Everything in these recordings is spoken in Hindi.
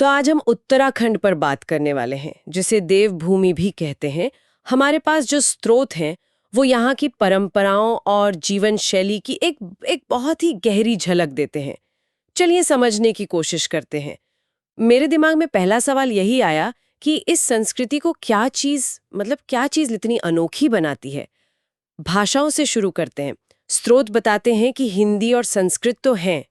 तो आज हम उत्तराखंड पर बात करने वाले हैं, जिसे देवभूमि भी कहते हैं। हमारे पास जो स्रोत हैं वो यहाँ की परंपराओं और जीवन शैली की एक बहुत ही गहरी झलक देते हैं। चलिए समझने की कोशिश करते हैं। मेरे दिमाग में पहला सवाल यही आया कि इस संस्कृति को क्या चीज इतनी अनोखी बनाती है। भाषाओं से शुरू करते हैं। स्रोत बताते हैं कि हिंदी और संस्कृत तो हैं,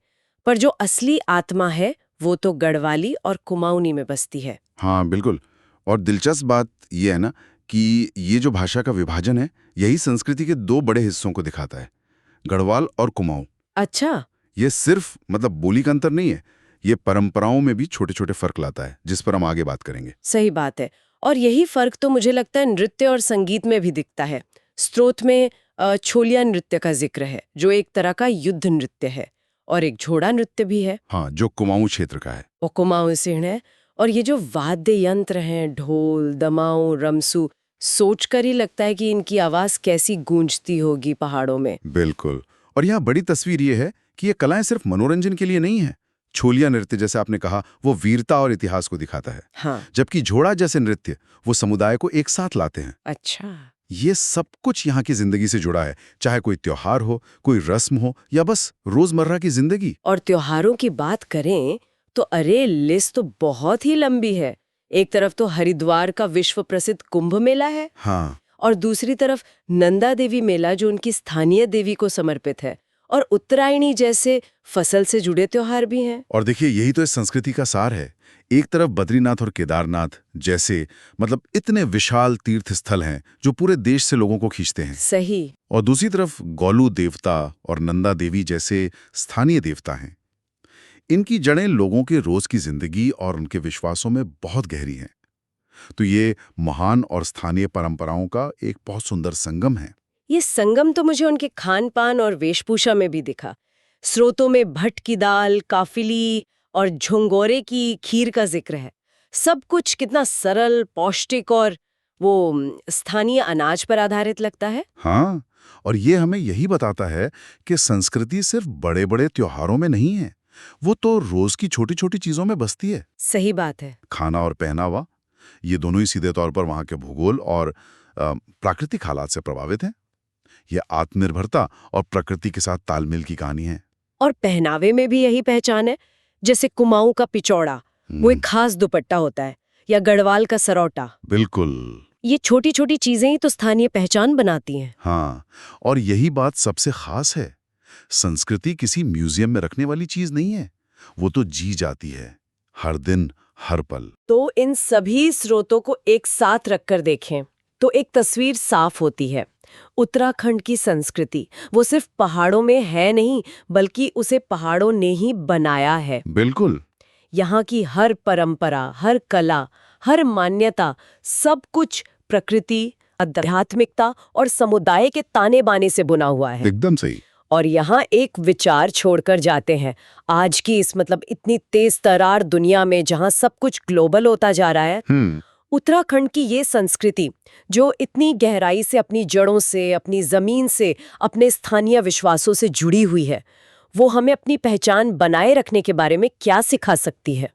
पर जो असली आत्मा है वो तो गढ़वाली और कुमाऊनी में बसती है। हाँ बिल्कुल। और दिलचस्प बात यह है ना कि ये जो भाषा का विभाजन है यही संस्कृति के दो बड़े हिस्सों को दिखाता है, गढ़वाल और कुमाऊं। अच्छा। ये सिर्फ बोली का अंतर नहीं है, ये परंपराओं में भी छोटे छोटे फर्क लाता है, जिस पर हम आगे बात करेंगे। सही बात है। और यही फर्क तो मुझे लगता है नृत्य और संगीत में भी दिखता है। स्रोत में छोलिया नृत्य का जिक्र है, जो एक तरह का युद्ध नृत्य है, और एक झोड़ा नृत्य भी है। हाँ, जो कुमाऊं क्षेत्र का है। वो कुमाऊं सिंह है। और ये जो वाद्य यंत्र हैं, ढोल, दमाऊं, रमसू, सोचकर ही लगता है कि इनकी आवाज कैसी गूंजती होगी पहाड़ों में। बिल्कुल। और यहाँ बड़ी तस्वीर ये है कि ये कलाएं सिर्फ मनोरंजन के लिए नहीं है। छोलिया नृत्य, जैसे आपने कहा, वो वीरता और इतिहास को दिखाता है। हाँ। जबकि झोड़ा जैसे नृत्य वो समुदाय को एक साथ लाते हैं। अच्छा। ये सब कुछ यहाँ की जिंदगी से जुड़ा है, चाहे कोई त्योहार हो, कोई रस्म हो, या बस रोजमर्रा की जिंदगी। और त्योहारों की बात करें तो अरे लिस्ट तो बहुत ही लंबी है। एक तरफ तो हरिद्वार का विश्व प्रसिद्ध कुंभ मेला है। हाँ। और दूसरी तरफ नंदा देवी मेला, जो उनकी स्थानीय देवी को समर्पित है। और उत्तरायणी जैसे फसल से जुड़े त्योहार भी हैं। और देखिए, यही तो इस संस्कृति का सार है। एक तरफ बद्रीनाथ और केदारनाथ जैसे इतने विशाल तीर्थ स्थल हैं जो पूरे देश से लोगों को खींचते हैं। सही। और दूसरी तरफ गौलू देवता और नंदा देवी जैसे स्थानीय देवता हैं। इनकी जड़ें लोगों के रोज की जिंदगी और उनके विश्वासों में बहुत गहरी हैं। तो ये महान और स्थानीय परंपराओं का एक बहुत सुंदर संगम है। ये संगम तो मुझे उनके खान पान और वेशभूषा में भी दिखा। स्रोतों में भट्ट की दाल, काफिली और झोंगोरे की खीर का जिक्र है। सब कुछ कितना सरल, पौष्टिक और वो स्थानीय अनाज पर आधारित लगता है। हाँ, और ये हमें यही बताता है कि संस्कृति सिर्फ बड़े बड़े त्योहारों में नहीं है, वो तो रोज की छोटी छोटी चीजों में बसती है। सही बात है। खाना और पहनावा, ये दोनों ही सीधे तौर पर वहां के भूगोल और प्राकृतिक हालात से प्रभावित हैं। ये आत्मनिर्भरता और प्रकृति के साथ तालमेल की कहानी है। और पहनावे में भी यही पहचान है। जैसे कुमाऊं का पिचौड़ा, वो एक खास दुपट्टा होता है, या गढ़वाल का सरौटा। बिल्कुल। ये छोटी छोटी चीजें ही तो स्थानीय पहचान बनाती हैं। हाँ, और यही बात सबसे खास है। संस्कृति किसी म्यूजियम में रखने वाली चीज नहीं है, वो तो जी जाती है, हर दिन, हर पल। तो इन सभी स्रोतों को एक साथ रखकर देखें तो एक तस्वीर साफ होती है। उत्तराखंड की संस्कृति वो सिर्फ पहाड़ों में है नहीं, बल्कि उसे पहाड़ों ने ही बनाया है। बिल्कुल। यहाँ की हर परंपरा, हर कला, हर मान्यता, सब कुछ प्रकृति, आध्यात्मिकता और समुदाय के ताने बाने से बुना हुआ है। एकदम सही। और यहाँ एक विचार छोड़कर जाते हैं। आज की इस इतनी तेज तरार दुनिया में, जहाँ सब कुछ ग्लोबल होता जा रहा है, उत्तराखंड की ये संस्कृति जो इतनी गहराई से अपनी जड़ों से, अपनी जमीन से, अपने स्थानीय विश्वासों से जुड़ी हुई है, वो हमें अपनी पहचान बनाए रखने के बारे में क्या सिखा सकती है?